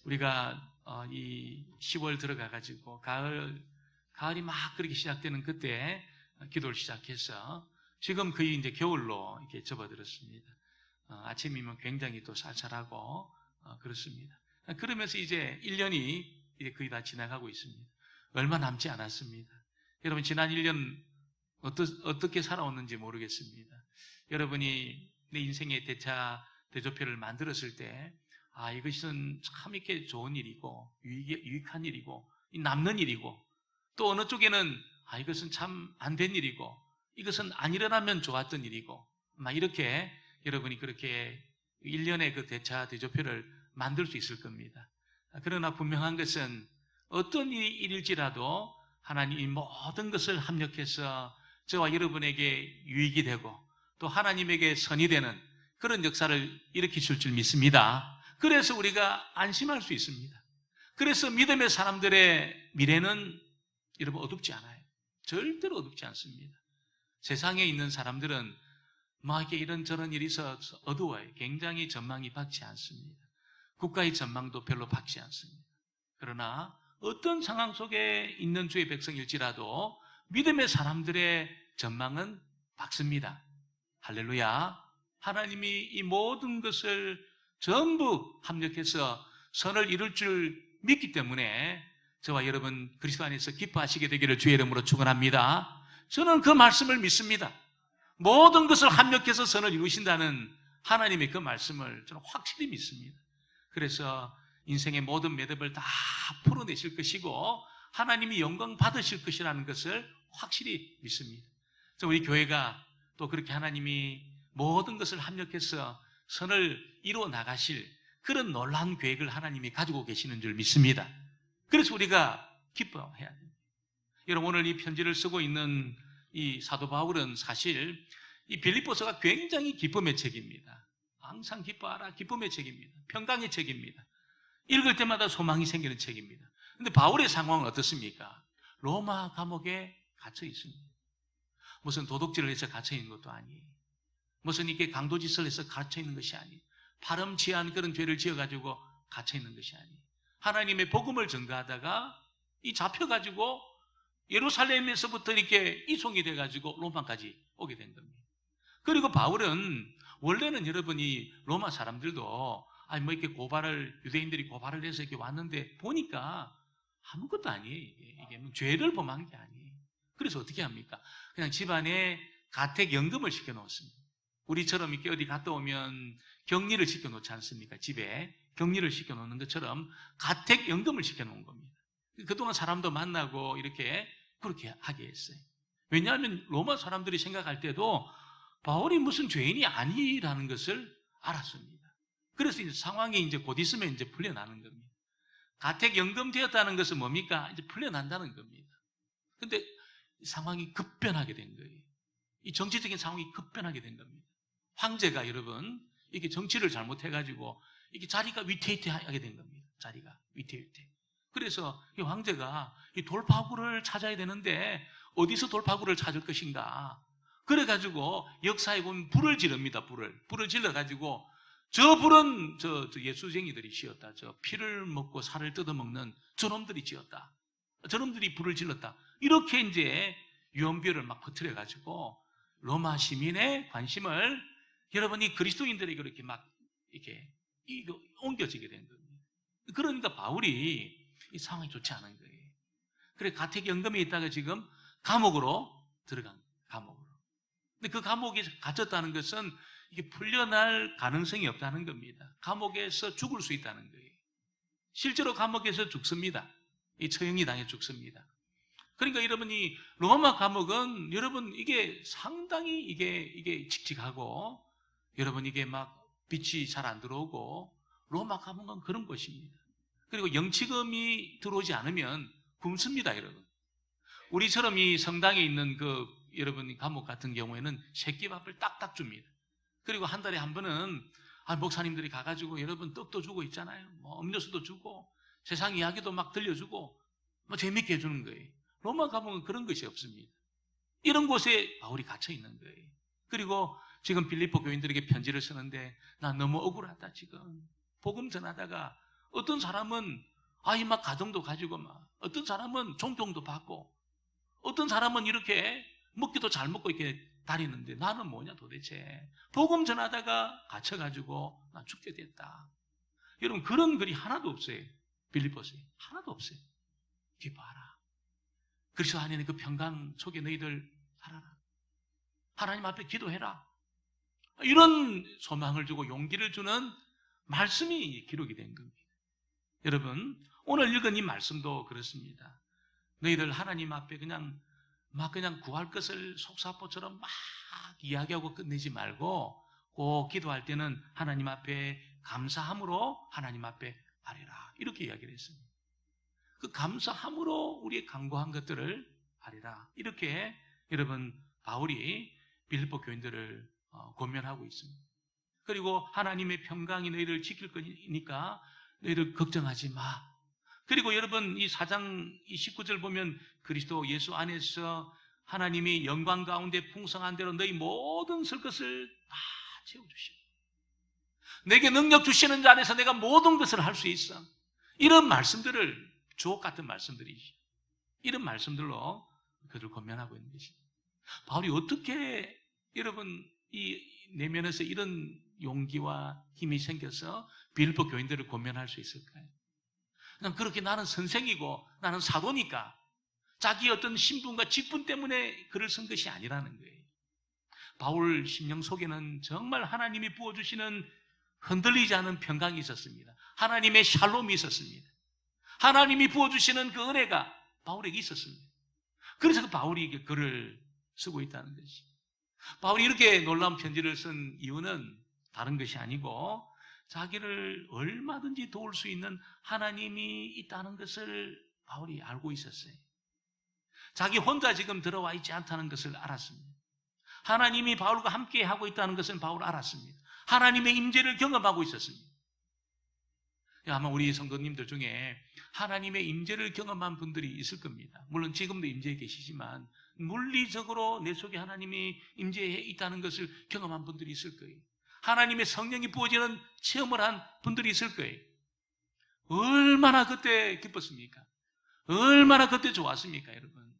우리가 이 10월 들어가가지고 가을이 막 그렇게 시작되는 그때 기도를 시작해서 지금 거의 이제 겨울로 이렇게 접어들었습니다. 아침이면 굉장히 또 쌀쌀하고 그렇습니다. 그러면서 이제 1년이 이제 거의 다 지나가고 있습니다. 얼마 남지 않았습니다. 여러분 지난 1년 어떻게 살아왔는지 모르겠습니다. 여러분이 내 인생의 대조표를 만들었을 때 이것은 참 이렇게 좋은 일이고 유익한 일이고 남는 일이고 또 어느 쪽에는 이것은 참 안 된 일이고 이것은 안 일어나면 좋았던 일이고 막 이렇게 여러분이 그렇게 1년의 그 대조표를 만들 수 있을 겁니다. 그러나 분명한 것은 어떤 일일지라도 하나님이 모든 것을 합력해서 저와 여러분에게 유익이 되고 또 하나님에게 선이 되는 그런 역사를 일으키실 줄 믿습니다. 그래서 우리가 안심할 수 있습니다. 그래서 믿음의 사람들의 미래는 여러분 어둡지 않아요. 절대로 어둡지 않습니다. 세상에 있는 사람들은 막 이렇게 이런저런 일이 있어서 어두워요. 굉장히 전망이 밝지 않습니다. 국가의 전망도 별로 밝지 않습니다. 그러나 어떤 상황 속에 있는 주의 백성일지라도 믿음의 사람들의 전망은 밝습니다. 할렐루야. 하나님이 이 모든 것을 전부 합력해서 선을 이룰 줄 믿기 때문에 저와 여러분 그리스도 안에서 기뻐하시게 되기를 주의 이름으로 축원합니다. 저는 그 말씀을 믿습니다. 모든 것을 합력해서 선을 이루신다는 하나님의 그 말씀을 저는 확실히 믿습니다. 그래서 인생의 모든 매듭을 다 풀어내실 것이고 하나님이 영광 받으실 것이라는 것을 확실히 믿습니다. 우리 교회가 또 그렇게 하나님이 모든 것을 합력해서 선을 이루어 나가실 그런 놀라운 계획을 하나님이 가지고 계시는 줄 믿습니다. 그래서 우리가 기뻐해야 됩니다. 여러분 오늘 이 편지를 쓰고 있는 이 사도 바울은 사실 이 빌립보서가 굉장히 기쁨의 책입니다. 항상 기뻐하라, 기쁨의 책입니다. 평강의 책입니다. 읽을 때마다 소망이 생기는 책입니다. 그런데 바울의 상황은 어떻습니까? 로마 감옥에 갇혀 있습니다. 무슨 도둑질을 해서 갇혀 있는 것도 아니에요. 무슨 이렇게 강도짓을 해서 갇혀 있는 것이 아니에요. 파렴치한 그런 죄를 지어가지고 갇혀 있는 것이 아니에요. 하나님의 복음을 전가하다가 이 잡혀가지고 예루살렘에서부터 이렇게 이송이 돼가지고 로마까지 오게 된 겁니다. 그리고 바울은 원래는 여러분이 로마 사람들도 뭐 이렇게 유대인들이 고발을 해서 이렇게 왔는데 보니까 아무것도 아니에요. 이게 죄를 범한 게 아니에요. 그래서 어떻게 합니까? 그냥 집안에 가택연금을 시켜놓습니다. 우리처럼 이렇게 어디 갔다 오면 격리를 시켜놓지 않습니까? 집에 격리를 시켜놓는 것처럼 가택연금을 시켜놓은 겁니다. 그동안 사람도 만나고 이렇게 그렇게 하게 했어요. 왜냐하면 로마 사람들이 생각할 때도 바울이 무슨 죄인이 아니라는 것을 알았습니다. 그래서 이제 상황이 이제 곧 있으면 이제 풀려나는 겁니다. 가택연금 되었다는 것은 뭡니까? 이제 풀려난다는 겁니다. 근데 상황이 급변하게 된 거예요. 이 정치적인 상황이 급변하게 된 겁니다. 황제가 여러분 이게 정치를 잘못해가지고 이게 자리가 위태위태하게 된 겁니다. 자리가 위태위태. 그래서 이 황제가 이 돌파구를 찾아야 되는데 어디서 돌파구를 찾을 것인가? 그래가지고 역사에 보면 불을 지릅니다. 불을 질러가지고 저 불은 저 예수쟁이들이 지었다. 저 피를 먹고 살을 뜯어먹는 저놈들이 지었다. 저놈들이 불을 질렀다. 이렇게 이제 유언비어를 막 퍼뜨려가지고 로마 시민의 관심을 여러분이 그리스도인들에게 그렇게 막 이렇게 옮겨지게 된 겁니다. 그러니까 바울이 이 상황이 좋지 않은 거예요. 그래 가택연금에 있다가 지금 감옥으로 들어간 감옥으로. 근데 그 감옥에 갇혔다는 것은 이게 풀려날 가능성이 없다는 겁니다. 감옥에서 죽을 수 있다는 거예요. 실제로 감옥에서 죽습니다. 이 처형이 당해 죽습니다. 그러니까 여러분이 로마 감옥은 여러분 이게 상당히 이게 칙칙하고 여러분 이게 막 빛이 잘 안 들어오고 로마 감옥은 그런 곳입니다. 그리고 영치금이 들어오지 않으면 굶습니다, 여러분. 우리처럼 이 성당에 있는 여러분 감옥 같은 경우에는 새끼밥을 딱딱 줍니다. 그리고 한 달에 한 번은 목사님들이 가가지고 여러분 떡도 주고 있잖아요. 음료수도 주고 세상 이야기도 막 들려주고 재밌게 해주는 거예요. 로마 감옥은 그런 것이 없습니다. 이런 곳에 바울이 갇혀 있는 거예요. 그리고 지금 빌립보 교인들에게 편지를 쓰는데 나 너무 억울하다 지금. 복음 전하다가 어떤 사람은 막 가정도 가지고 어떤 사람은 존경도 받고 어떤 사람은 이렇게 먹기도 잘 먹고 이렇게 다니는데 나는 뭐냐 도대체. 복음 전하다가 갇혀가지고 나 죽게 됐다. 여러분 그런 글이 하나도 없어요. 빌립보서에 하나도 없어요. 기뻐하라. 그리스도 안에 있는 그 평강 속에 너희들 살아라. 하나님 앞에 기도해라. 이런 소망을 주고 용기를 주는 말씀이 기록이 된 겁니다. 여러분 오늘 읽은 이 말씀도 그렇습니다. 너희들 하나님 앞에 그냥 구할 것을 속사포처럼 막 이야기하고 끝내지 말고 꼭 기도할 때는 하나님 앞에 감사함으로 하나님 앞에 아뢰라. 이렇게 이야기를 했습니다. 그 감사함으로 우리의 간구한 것들을 아뢰라. 이렇게 여러분 바울이 빌립보 교인들을 권면하고 있습니다. 그리고 하나님의 평강이 너희를 지킬 거니까 너희들 걱정하지 마. 그리고 여러분 이 4장 19절 보면 그리스도 예수 안에서 하나님이 영광 가운데 풍성한 대로 너희 모든 쓸 것을 다 채워주시고 내게 능력 주시는 자 안에서 내가 모든 것을 할 수 있어. 이런 말씀들을 주옥 같은 말씀들이지. 이런 말씀들로 그들을 권면하고 있는 것입니다. 바울이 어떻게 여러분 이 내면에서 이런 용기와 힘이 생겨서 빌립보 교인들을 권면할 수 있을까요? 그냥 그렇게 나는 선생이고 나는 사도니까 자기 어떤 신분과 직분 때문에 글을 쓴 것이 아니라는 거예요. 바울 심령 속에는 정말 하나님이 부어주시는 흔들리지 않은 평강이 있었습니다. 하나님의 샬롬이 있었습니다. 하나님이 부어주시는 그 은혜가 바울에게 있었습니다. 그래서 그 바울이 이게 글을 쓰고 있다는 것이. 바울이 이렇게 놀라운 편지를 쓴 이유는 다른 것이 아니고 자기를 얼마든지 도울 수 있는 하나님이 있다는 것을 바울이 알고 있었어요. 자기 혼자 지금 들어와 있지 않다는 것을 알았습니다. 하나님이 바울과 함께 하고 있다는 것은 바울 알았습니다. 하나님의 임재를 경험하고 있었습니다. 아마 우리 성도님들 중에 하나님의 임재를 경험한 분들이 있을 겁니다. 물론 지금도 임재에 계시지만 물리적으로 내 속에 하나님이 임재해 있다는 것을 경험한 분들이 있을 거예요. 하나님의 성령이 부어지는 체험을 한 분들이 있을 거예요. 얼마나 그때 기뻤습니까? 얼마나 그때 좋았습니까, 여러분?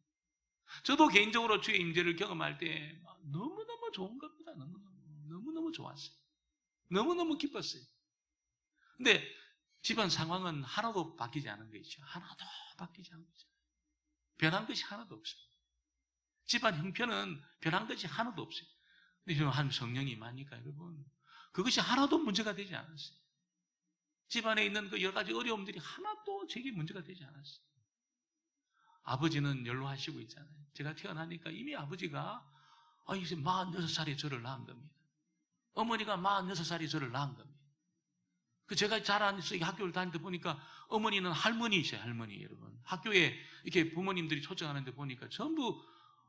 저도 개인적으로 주의 임재를 경험할 때 너무너무 좋은 겁니다. 너무너무 좋았어요. 너무너무 기뻤어요. 근데 집안 상황은 하나도 바뀌지 않은 것이죠. 하나도 바뀌지 않은 거죠. 변한 것이 하나도 없어요. 집안 형편은 변한 것이 하나도 없어요. 근데 한 성령이 임하니까 여러분 그것이 하나도 문제가 되지 않았어요. 집안에 있는 그 여러 가지 어려움들이 하나도 제게 문제가 되지 않았어요. 아버지는 연로하시고 있잖아요. 제가 태어나니까 이미 아버지가 이제 46살에 저를 낳은 겁니다. 어머니가 46살에 저를 낳은 겁니다. 제가 자라서 학교를 다니다 보니까 어머니는 할머니이세요, 할머니 여러분. 학교에 이렇게 부모님들이 초청하는데 보니까 전부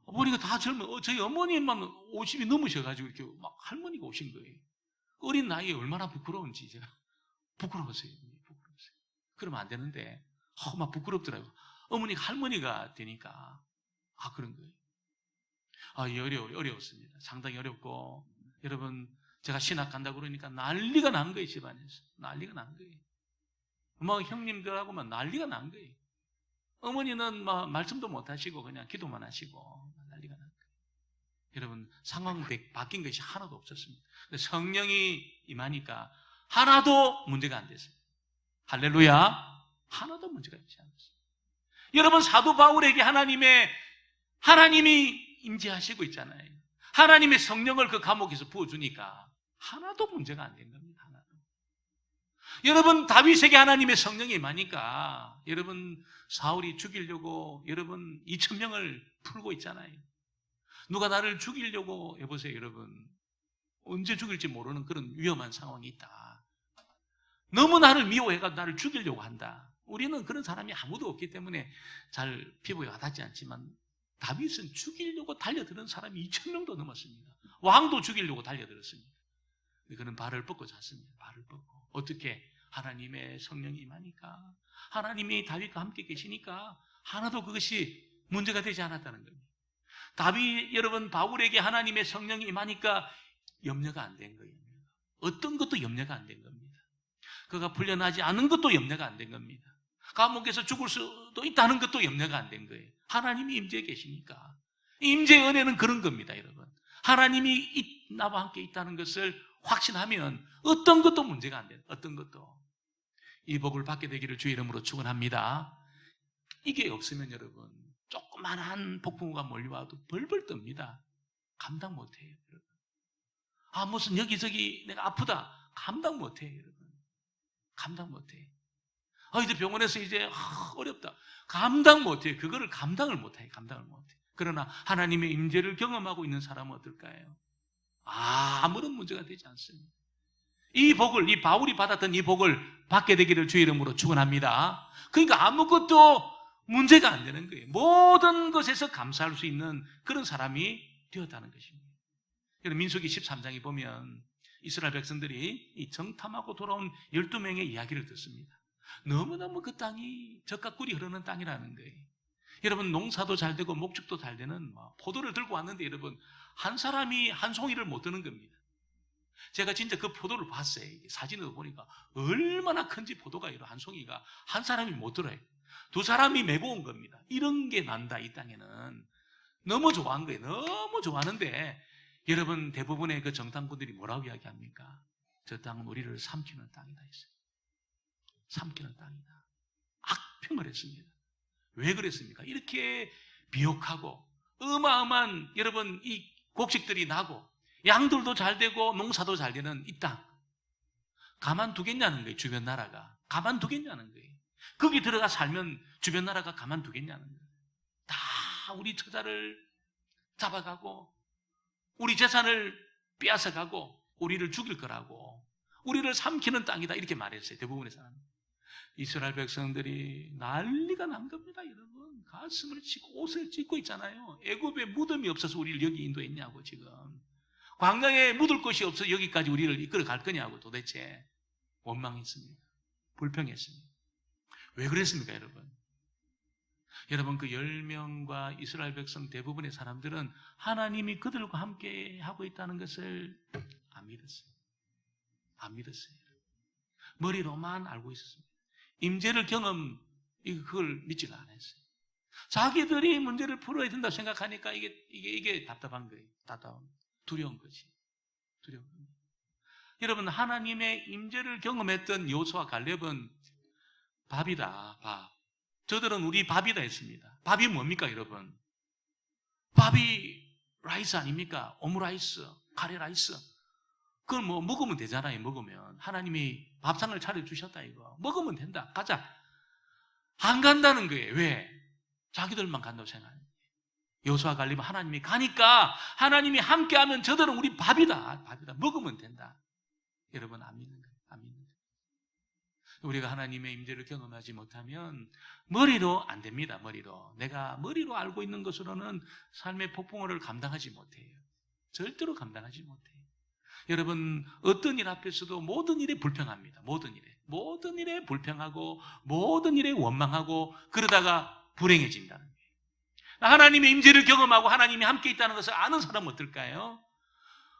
어머니가 다 젊은, 저희 어머니만 50이 넘으셔가지고 이렇게 막 할머니가 오신 거예요. 어린 나이에 얼마나 부끄러운지 제가 부끄러웠어요. 그러면 안 되는데, 막 부끄럽더라고요. 어머니가 할머니가 되니까, 그런 거예요. 어려웠습니다. 상당히 어렵고, 여러분, 제가 신학 간다고 그러니까 난리가 난 거예요, 집안에서. 난리가 난 거예요. 형님들하고만 난리가 난 거예요. 어머니는 말씀도 못 하시고 그냥 기도만 하시고 난리가 난 거예요. 여러분, 상황 바뀐 것이 하나도 없었습니다. 성령이 임하니까 하나도 문제가 안 됐어요. 할렐루야. 하나도 문제가 되지 않았어요. 여러분, 사도 바울에게 하나님이 임재하시고 있잖아요. 하나님의 성령을 그 감옥에서 부어주니까 하나도 문제가 안 된 겁니다. 하나도. 여러분, 다윗에게 하나님의 성령이 임하니까 여러분, 사울이 죽이려고 여러분 2,000명을 풀고 있잖아요. 누가 나를 죽이려고 해보세요, 여러분. 언제 죽일지 모르는 그런 위험한 상황이 있다. 너무 나를 미워해가 나를 죽이려고 한다. 우리는 그런 사람이 아무도 없기 때문에 잘 피부에 와닿지 않지만 다윗은 죽이려고 달려드는 사람이 2,000명도 넘었습니다. 왕도 죽이려고 달려들었습니다. 그는 발을 뻗고 잤습니다. 발을 뻗고. 어떻게? 하나님의 성령이 임하니까, 하나님이 다윗과 함께 계시니까 하나도 그것이 문제가 되지 않았다는 겁니다. 여러분, 바울에게 하나님의 성령이 임하니까 염려가 안 된 거예요. 어떤 것도 염려가 안 된 겁니다. 그가 풀려나지 않은 것도 염려가 안 된 겁니다. 감옥에서 죽을 수도 있다는 것도 염려가 안 된 거예요. 하나님이 임재에 계시니까. 임재의 은혜는 그런 겁니다, 여러분. 하나님이 나와 함께 있다는 것을 확신하면 어떤 것도 문제가 안 돼요. 어떤 것도. 이 복을 받게 되기를 주의 이름으로 축원합니다. 이게 없으면 여러분 조그만한 폭풍우가 몰려와도 벌벌 뜹니다. 감당 못해요, 여러분. 무슨 여기저기 내가 아프다. 감당 못해요, 여러분. 감당 못해요. 이제 병원에서 이제 어렵다. 감당 못해요. 그거를 감당을 못해요. 감당을 못해요. 그러나 하나님의 임재를 경험하고 있는 사람은 어떨까요? 아무런 문제가 되지 않습니다. 이 복을, 이 바울이 받았던 이 복을 받게 되기를 주의 이름으로 축원합니다. 그러니까 아무것도 문제가 안 되는 거예요. 모든 것에서 감사할 수 있는 그런 사람이 되었다는 것입니다. 민수기 13장에 보면 이스라엘 백성들이 이 정탐하고 돌아온 12명의 이야기를 듣습니다. 너무너무 그 땅이 젖과 꿀이 흐르는 땅이라는 거예요. 여러분, 농사도 잘 되고 목축도 잘 되는 포도를 들고 왔는데 여러분, 한 사람이 한 송이를 못 드는 겁니다. 제가 진짜 그 포도를 봤어요. 사진으로 보니까 얼마나 큰지 포도가 한 송이가 한 사람이 못 들어요. 두 사람이 메고 온 겁니다. 이런 게 난다, 이 땅에는. 너무 좋아한 거예요. 너무 좋아하는데 여러분, 대부분의 그 정탐꾼들이 뭐라고 이야기합니까? 저 땅은 우리를 삼키는 땅이다 했어요. 삼키는 땅이다. 악평을 했습니다. 왜 그랬습니까? 이렇게 비옥하고 어마어마한 여러분 이 곡식들이 나고 양들도 잘 되고 농사도 잘 되는 이 땅 가만두겠냐는 거예요. 주변 나라가 가만두겠냐는 거예요. 거기 들어가 살면 주변 나라가 가만두겠냐는 거예요. 다 우리 처자를 잡아가고 우리 재산을 빼앗아가고 우리를 죽일 거라고, 우리를 삼키는 땅이다, 이렇게 말했어요. 대부분의 사람. 이스라엘 백성들이 난리가 난 겁니다, 여러분. 가슴을 치고 옷을 찢고 있잖아요. 애굽에 무덤이 없어서 우리를 여기 인도했냐고. 지금 광야에 묻을 곳이 없어서 여기까지 우리를 이끌어 갈 거냐고. 도대체 원망했습니다. 불평했습니다. 왜 그랬습니까, 여러분? 여러분, 그 10명과 이스라엘 백성 대부분의 사람들은 하나님이 그들과 함께 하고 있다는 것을 안 믿었어요. 안 믿었어요. 머리로만 알고 있었습니다. 임재를 그걸 믿지를 않았어요. 자기들이 문제를 풀어야 된다고 생각하니까 이게 답답한 거예요. 두려운 거지. 두려운 겁니다. 여러분, 하나님의 임재를 경험했던 여호수아 갈렙은 밥이다, 밥. 저들은 우리 밥이다 했습니다. 밥이 뭡니까, 여러분? 밥이 라이스 아닙니까? 오므라이스, 카레라이스. 그걸 먹으면 되잖아요. 먹으면 하나님이 밥상을 차려주셨다, 이거. 먹으면 된다. 가자. 안 간다는 거예요. 왜? 자기들만 간다고 생각해요. 여호수아 갈렙은 하나님이 가니까 하나님이 함께하면 저들은 우리 밥이다. 먹으면 된다. 여러분, 안 믿는 거예요. 안 믿는 거예요. 우리가 하나님의 임재를 경험하지 못하면 머리로 안 됩니다. 머리로. 내가 머리로 알고 있는 것으로는 삶의 폭풍우를 감당하지 못해요. 절대로 감당하지 못해요. 여러분, 어떤 일 앞에서도 모든 일에 불평합니다. 모든 일에 불평하고 모든 일에 원망하고 그러다가 불행해진다는 거예요. 하나님의 임재를 경험하고 하나님이 함께 있다는 것을 아는 사람은 어떨까요?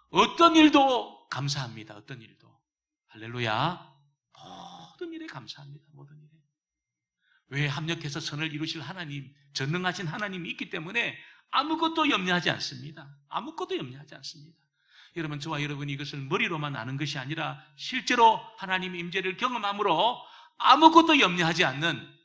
어떤 일도 감사합니다. 어떤 일도. 할렐루야. 모든 일에 감사합니다. 모든 일에. 왜? 합력해서 선을 이루실 하나님, 전능하신 하나님이 있기 때문에 아무것도 염려하지 않습니다. 아무것도 염려하지 않습니다. 여러분, 저와 여러분이 이것을 머리로만 아는 것이 아니라 실제로 하나님의 임재를 경험함으로 아무것도 염려하지 않는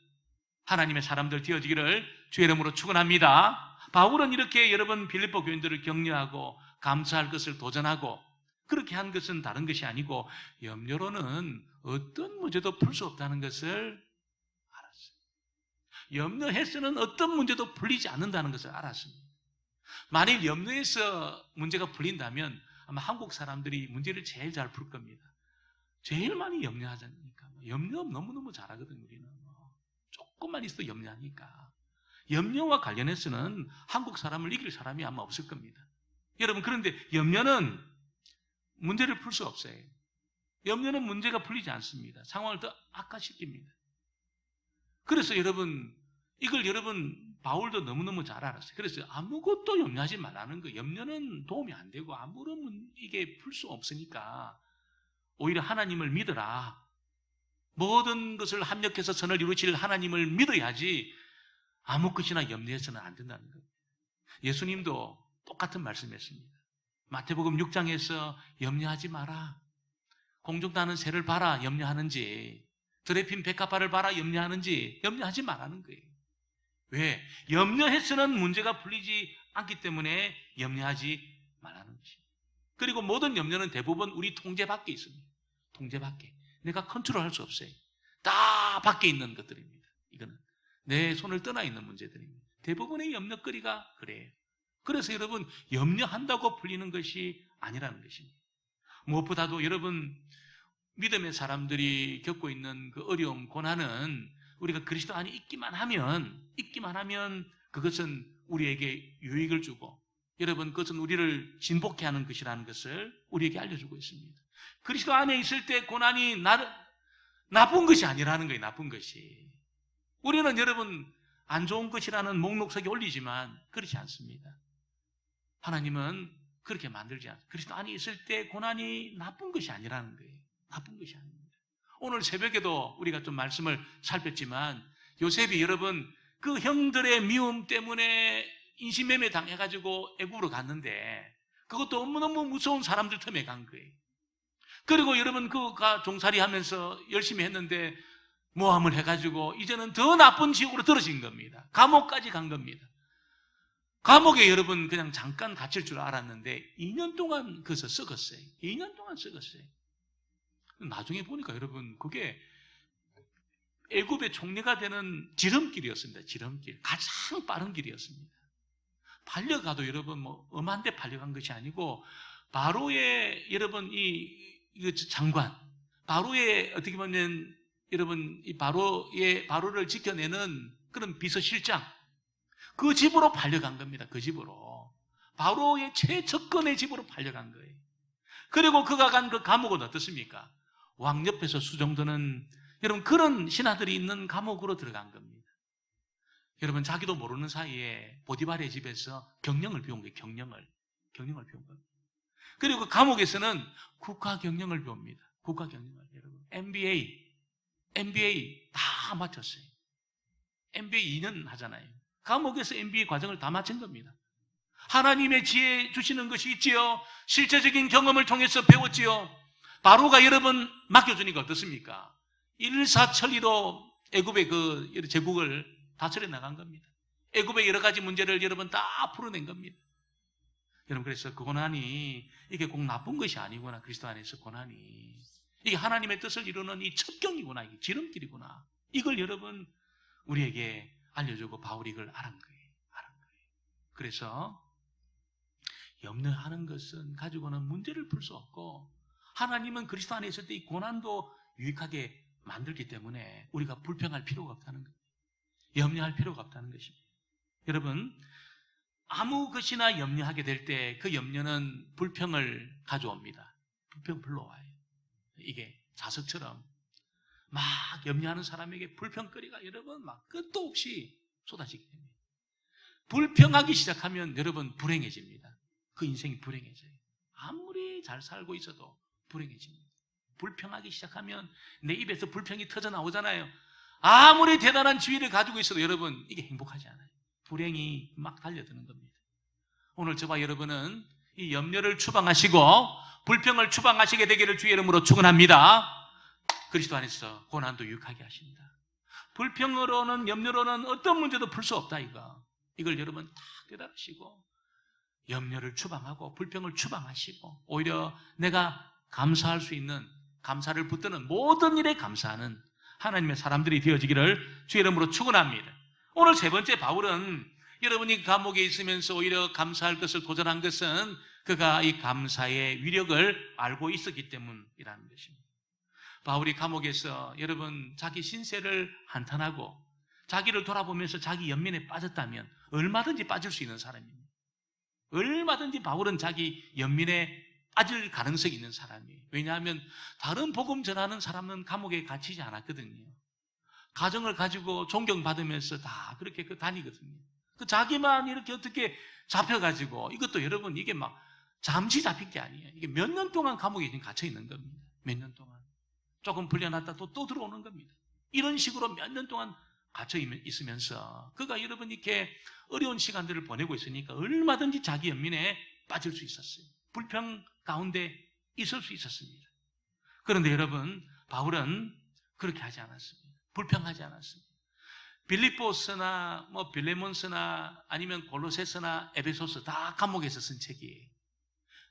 하나님의 사람들 되어지기를 주의 이름으로 축원합니다. 바울은 이렇게 여러분 빌립보 교인들을 격려하고 감사할 것을 도전하고 그렇게 한 것은 다른 것이 아니고 염려로는 어떤 문제도 풀 수 없다는 것을 알았어요. 염려해서는 어떤 문제도 풀리지 않는다는 것을 알았습니다. 만일 염려해서 문제가 풀린다면 아마 한국 사람들이 문제를 제일 잘 풀 겁니다. 제일 많이 염려하자니까. 염려 너무너무 잘하거든요, 우리는. 조금만 있어도 염려하니까. 염려와 관련해서는 한국 사람을 이길 사람이 아마 없을 겁니다. 여러분, 그런데 염려는 문제를 풀 수 없어요. 염려는 문제가 풀리지 않습니다. 상황을 더 악화시킵니다. 그래서 여러분, 이걸 바울도 너무너무 잘 알았어요. 그래서 아무것도 염려하지 말라는 거. 염려는 도움이 안 되고 아무런 이게 풀 수 없으니까 오히려 하나님을 믿어라. 모든 것을 합력해서 선을 이루실 하나님을 믿어야지 아무 것이나 염려해서는 안 된다는 거예요. 예수님도 똑같은 말씀했습니다. 마태복음 6장에서 염려하지 마라. 공중나는 새를 봐라 염려하는지, 들에 핀 백합화를 봐라 염려하는지, 염려하지 말라는 거예요. 왜? 염려해서는 문제가 풀리지 않기 때문에 염려하지 말라는 것입니다. 그리고 모든 염려는 대부분 우리 통제 밖에 있습니다. 통제 밖에. 내가 컨트롤할 수 없어요. 다 밖에 있는 것들입니다. 이거는 내 손을 떠나 있는 문제들입니다. 대부분의 염려거리가 그래요. 그래서 여러분, 염려한다고 풀리는 것이 아니라는 것입니다. 무엇보다도 여러분, 믿음의 사람들이 겪고 있는 그 어려움, 고난은 우리가 그리스도 안에 있기만 하면 그것은 우리에게 유익을 주고, 여러분, 그것은 우리를 진복케 하는 것이라는 것을 우리에게 알려주고 있습니다. 그리스도 안에 있을 때 고난이 나쁜 것이 아니라는 거예요. 나쁜 것이. 우리는 여러분, 안 좋은 것이라는 목록석에 올리지만 그렇지 않습니다. 하나님은 그렇게 만들지 않습니다. 그리스도 안에 있을 때 고난이 나쁜 것이 아니라는 거예요. 나쁜 것이 아닙니다. 오늘 새벽에도 우리가 좀 말씀을 살폈지만, 요셉이 여러분 그 형들의 미움 때문에 인신매매 당해가지고 애굽으로 갔는데, 그것도 너무너무 무서운 사람들 틈에 간 거예요. 그리고 여러분 그가 종살이 하면서 열심히 했는데 모함을 해가지고 이제는 더 나쁜 지옥으로 떨어진 겁니다. 감옥까지 간 겁니다. 감옥에 여러분 그냥 잠깐 갇힐 줄 알았는데 2년 동안 거기서 썩었어요. 2년 동안 썩었어요. 나중에 보니까 여러분 그게 애굽의 총리가 되는 지름길이었습니다. 지름길. 가장 빠른 길이었습니다. 팔려가도 여러분 뭐 엄한데 팔려간 것이 아니고, 바로의 여러분 이 장관, 바로의 어떻게 보면 여러분 이 바로를 지켜내는 그런 비서실장, 그 집으로 팔려간 겁니다. 그 집으로. 바로의 최측근의 집으로 팔려간 거예요. 그리고 그가 간 그 감옥은 어떻습니까? 왕 옆에서 수정드는 여러분 그런 신하들이 있는 감옥으로 들어간 겁니다. 여러분, 자기도 모르는 사이에 보디발의 집에서 경영을 배운 거예요. 경영을 배운 겁니다. 그리고 그 감옥에서는 국가 경영을 배웁니다. 국가 경영을. 여러분, MBA 다 마쳤어요. MBA 2년 하잖아요. 감옥에서 MBA 과정을 다 마친 겁니다. 하나님의 지혜 주시는 것이 있지요. 실제적인 경험을 통해서 배웠지요. 바로가 여러분 맡겨주니까 어떻습니까? 일사천리로 애굽의 그 제국을 다스려 나간 겁니다. 애굽의 여러 가지 문제를 여러분 다 풀어낸 겁니다. 여러분, 그래서 그 고난이 이게 꼭 나쁜 것이 아니구나. 그리스도 안에서 고난이 이게 하나님의 뜻을 이루는 이 첩경이구나. 이게 지름길이구나. 이걸 여러분 우리에게 알려주고 바울이 이걸 알은 거예요. 그래서 염려하는 것은 가지고는 문제를 풀 수 없고, 하나님은 그리스도 안에 있을 때 이 고난도 유익하게 만들기 때문에 우리가 불평할 필요가 없다는 거예요. 염려할 필요가 없다는 것입니다. 여러분, 아무 것이나 염려하게 될 때 그 염려는 불평을 가져옵니다. 불평 불러와요. 이게 자석처럼 막 염려하는 사람에게 불평거리가 여러분 막 끝도 없이 쏟아지게 됩니다. 불평하기 시작하면 여러분 불행해집니다. 그 인생이 불행해져요. 아무리 잘 살고 있어도 불행해집니다. 불평하기 시작하면 내 입에서 불평이 터져 나오잖아요. 아무리 대단한 지위를 가지고 있어도 여러분 이게 행복하지 않아요. 불행이 막 달려드는 겁니다. 오늘 저와 여러분은 이 염려를 추방하시고 불평을 추방하시게 되기를 주의 이름으로 축원합니다. 그리스도 안에서 고난도 유익하게 하십니다. 불평으로는, 염려로는 어떤 문제도 풀 수 없다. 이걸 여러분 다 깨달으시고 염려를 추방하고 불평을 추방하시고, 오히려 내가 감사할 수 있는, 감사를 붙드는 모든 일에 감사하는 하나님의 사람들이 되어지기를 주의 이름으로 축원합니다. 오늘 세 번째, 바울은 여러분이 감옥에 있으면서 오히려 감사할 것을 도전한 것은 그가 이 감사의 위력을 알고 있었기 때문이라는 것입니다. 바울이 감옥에서 여러분 자기 신세를 한탄하고 자기를 돌아보면서 자기 연민에 빠졌다면 얼마든지 빠질 수 있는 사람입니다. 얼마든지 바울은 자기 연민에 빠질 가능성이 있는 사람이에요. 왜냐하면 다른 복음 전하는 사람은 감옥에 갇히지 않았거든요. 가정을 가지고 존경받으면서 다 그렇게 다니거든요. 자기만 이렇게 어떻게 잡혀가지고, 이것도 여러분 이게 막 잠시 잡힌 게 아니에요. 이게 몇 년 동안 감옥에 지금 갇혀 있는 겁니다. 몇 년 동안. 조금 풀려났다 또 들어오는 겁니다. 이런 식으로 몇 년 동안 갇혀 있으면서 그가 여러분 이렇게 어려운 시간들을 보내고 있으니까 얼마든지 자기 연민에 빠질 수 있었어요. 불평 가운데 있을 수 있었습니다. 그런데 여러분, 바울은 그렇게 하지 않았습니다. 불평하지 않았습니다. 빌립보서나 빌레몬서나 아니면 골로새서나 에베소서 다 감옥에서 쓴 책이에요.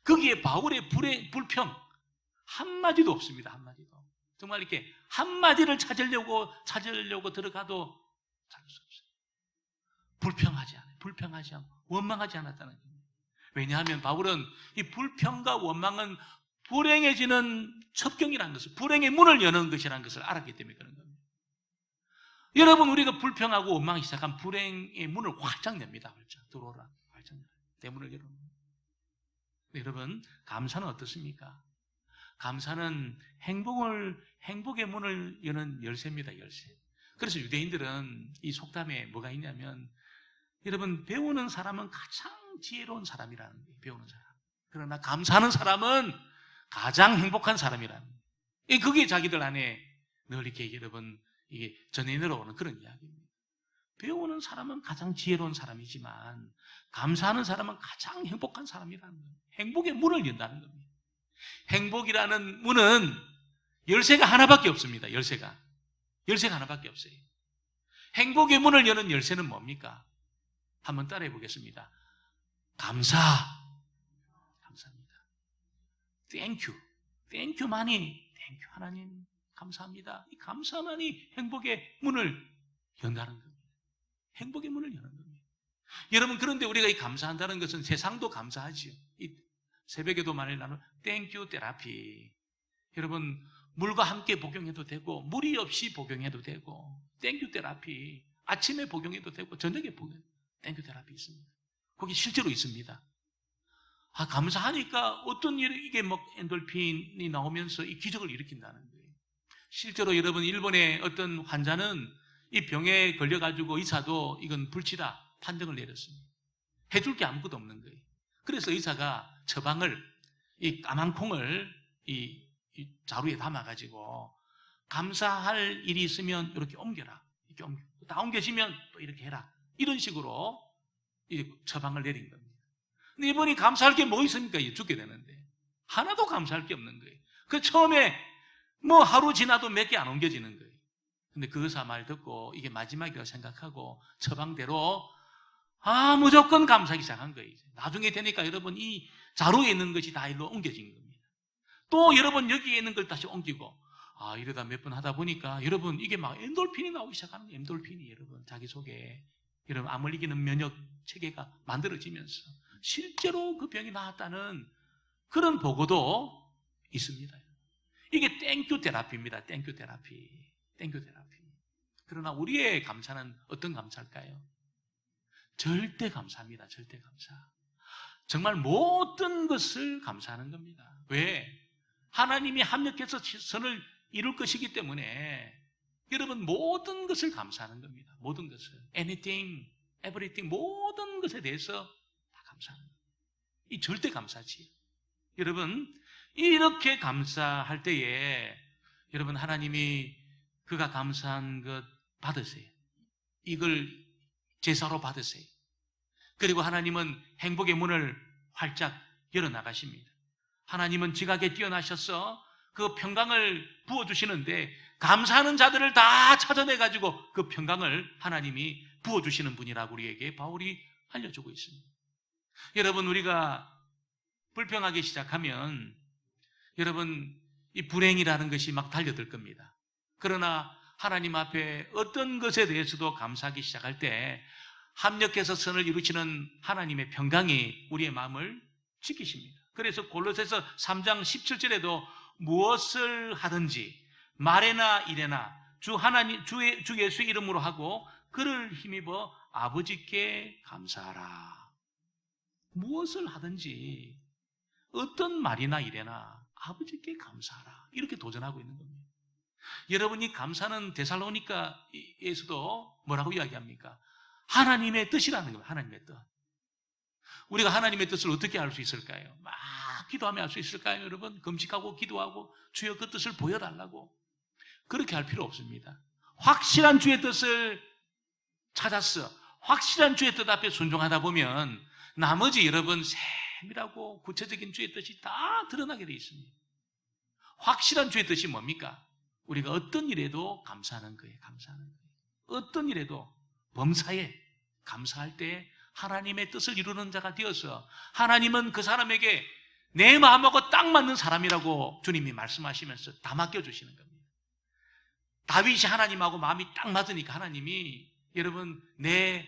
거기에 바울의 불평 한마디도 없습니다. 한마디도. 정말 이렇게 한마디를 찾으려고 들어가도 찾을 수 없어요. 불평하지 않아요. 불평하지 않고 원망하지 않았다는 겁니다. 왜냐하면 바울은 이 불평과 원망은 불행해지는 첩경이라는 것을, 불행의 문을 여는 것이라는 것을 알았기 때문에 그런 겁니다. 여러분, 우리가 불평하고 원망하기 시작하면 불행의 문을 활짝 냅니다. 활짝 들어오라. 활짝 열어요. 대문을 열어요. 여러분, 감사는 어떻습니까? 감사는 행복의 문을 여는 열쇠입니다. 열쇠. 그래서 유대인들은 이 속담에 뭐가 있냐면, 여러분, 배우는 사람은 가장 지혜로운 사람이라는 거예요. 배우는 사람. 그러나 감사하는 사람은 가장 행복한 사람이라는 거예요. 그게 자기들 안에 늘 이렇게 여러분 이게 전해 내려오는 그런 이야기입니다. 배우는 사람은 가장 지혜로운 사람이지만 감사하는 사람은 가장 행복한 사람이라는 거예요. 행복의 문을 연다는 겁니다. 행복이라는 문은 열쇠가 하나밖에 없습니다. 열쇠가 하나밖에 없어요. 행복의 문을 여는 열쇠는 뭡니까? 한번 따라해 보겠습니다. 감사합니다. Thank you만이, Thank you 하나님 감사합니다. 이 감사만이 행복의 문을 연다는 겁니다. 행복의 문을 여는 겁니다. 여러분, 그런데 우리가 이 감사한다는 것은 세상도 감사하지요. 이 새벽에도 말을 나눈 Thank you 테라피. 여러분, 물과 함께 복용해도 되고 물이 없이 복용해도 되고 Thank you 테라피. 아침에 복용해도 되고 저녁에 복용해도 Thank you 테라피 있습니다. 거기 실제로 있습니다. 감사하니까 어떤 이게 엔돌핀이 나오면서 이 기적을 일으킨다는 거예요. 실제로 여러분, 일본의 어떤 환자는 이 병에 걸려가지고 의사도 이건 불치다 판정을 내렸습니다. 해줄 게 아무것도 없는 거예요. 그래서 의사가 처방을, 이 까만 콩을 이 자루에 담아가지고 감사할 일이 있으면 이렇게 옮겨라. 이렇게 다 옮겨지면 또 이렇게 해라. 이런 식으로 이 처방을 내린 겁니다. 근데 이번이 감사할 게 뭐 있습니까? 죽게 되는데. 하나도 감사할 게 없는 거예요. 그 처음에 하루 지나도 몇 개 안 옮겨지는 거예요. 근데 그 의사 말 듣고 이게 마지막이라고 생각하고 처방대로 무조건 감사하기 시작한 거예요. 나중에 되니까 여러분, 이 자루에 있는 것이 다 일로 옮겨진 겁니다. 또 여러분, 여기에 있는 걸 다시 옮기고, 이러다 몇 번 하다 보니까 여러분, 이게 엔돌핀이 나오기 시작하는 거예요. 엔돌핀이 여러분, 자기 속에 여러분, 암을 이기는 면역 체계가 만들어지면서 실제로 그 병이 나았다는 그런 보고도 있습니다. 이게 땡큐 테라피입니다. 땡큐 테라피. 그러나 우리의 감사는 어떤 감사일까요? 절대 감사입니다. 절대 감사. 정말 모든 것을 감사하는 겁니다. 왜? 하나님이 합력해서 선을 이룰 것이기 때문에 여러분, 모든 것을 감사하는 겁니다. 모든 것을. Anything, everything, 모든 것에 대해서 다 감사하는 겁니다. 이 절대 감사지. 여러분, 이렇게 감사할 때에 여러분, 하나님이 그가 감사한 것 받으세요. 이걸 제사로 받으세요. 그리고 하나님은 행복의 문을 활짝 열어나가십니다. 하나님은 지각에 뛰어나셔서 그 평강을 부어주시는데 감사하는 자들을 다 찾아내가지고 그 평강을 하나님이 부어주시는 분이라고 우리에게 바울이 알려주고 있습니다. 여러분, 우리가 불평하기 시작하면 여러분, 이 불행이라는 것이 막 달려들 겁니다. 그러나 하나님 앞에 어떤 것에 대해서도 감사하기 시작할 때 합력해서 선을 이루시는 하나님의 평강이 우리의 마음을 지키십니다. 그래서 골로새서 3장 17절에도 무엇을 하든지 말에나 일에나 주 예수 이름으로 하고 그를 힘입어 아버지께 감사하라. 무엇을 하든지 어떤 말이나 일에나 아버지께 감사하라. 이렇게 도전하고 있는 겁니다. 여러분이 감사는 데살로니가에서도 뭐라고 이야기합니까? 하나님의 뜻이라는 겁니다. 하나님의 뜻. 우리가 하나님의 뜻을 어떻게 알 수 있을까요? 막 기도하며 알 수 있을까요, 여러분? 금식하고 기도하고 주여 그 뜻을 보여달라고. 그렇게 할 필요 없습니다. 확실한 주의 뜻을 찾았어. 확실한 주의 뜻 앞에 순종하다 보면 나머지 여러분 세밀하고 구체적인 주의 뜻이 다 드러나게 되어 있습니다. 확실한 주의 뜻이 뭡니까? 우리가 어떤 일에도 감사하는 거예요. 감사하는 거예요. 어떤 일에도 범사에 감사할 때 하나님의 뜻을 이루는 자가 되어서 하나님은 그 사람에게 내 마음하고 딱 맞는 사람이라고 주님이 말씀하시면서 다 맡겨주시는 겁니다. 다윗이 하나님하고 마음이 딱 맞으니까 하나님이 여러분 내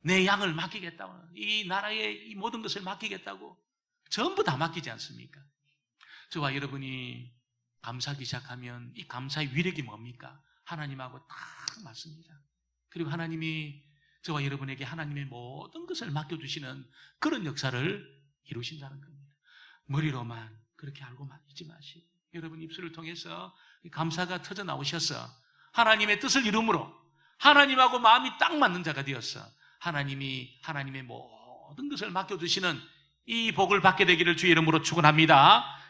양을 맡기겠다고, 이 나라의 이 모든 것을 맡기겠다고 전부 다 맡기지 않습니까? 저와 여러분이 감사하기 시작하면 이 감사의 위력이 뭡니까? 하나님하고 딱 맞습니다. 그리고 하나님이 저와 여러분에게 하나님의 모든 것을 맡겨주시는 그런 역사를 이루신다는 겁니다. 머리로만 그렇게 알고만 있지 마시고 여러분 입술을 통해서 감사가 터져 나오셔서 하나님의 뜻을 이룸으로 하나님하고 마음이 딱 맞는 자가 되어서 하나님이 하나님의 모든 것을 맡겨주시는 이 복을 받게 되기를 주의 이름으로 축원합니다.